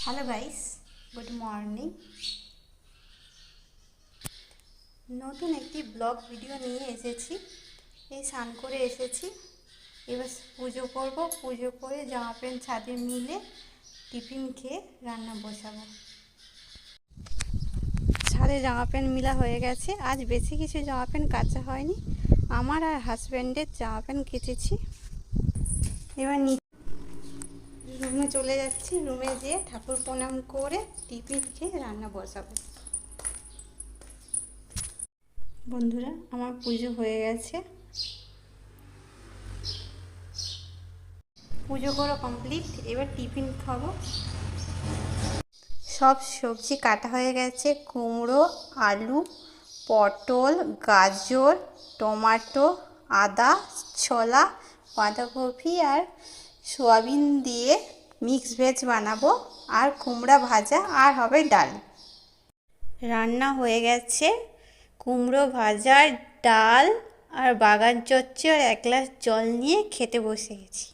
Hello guys, good morning. নতুন একটি blog video নিয়ে এসেছি। এই স্নান করে এসেছি, এবার পুজো করব। পুজো করে জামা প্যান্ট ছাদে মিলে টিফিন খেয়ে রান্না বসাবো। ছাদে জামা প্যান্ট মিলা হয়ে গেছে। আজ বেশি কিছু জামা প্যান্ট কাচা হয়নি, আমার আর হাজব্যান্ডের জামা প্যান্ট কেচেছি। এবার রুমে চলে যাচ্ছি, রুমে যেয়ে ঠাকুর প্রণাম করে টিফিন খেয়ে রান্না বসাবো। বন্ধুরা, আমার পুজো হয়ে গেছে, পুজো করা কমপ্লিট। এবার টিফিন খাবো। সব সবজি কাটা হয়ে গেছে, কুমড়ো, আলু, পটল, গাজর, টমেটো, আদা, ছোলা, বাঁধাকপি আর সয়াবিন দিয়ে মিক্স ভেজ বানাবো, আর কুমড়া ভাজা, আর হবে ডাল। রান্না হয়ে গেছে, কুমড়ো ভাজা, ডাল আর বাগান চচ্চড়ি আর এক গ্লাস জল নিয়ে খেতে বসে গেছি।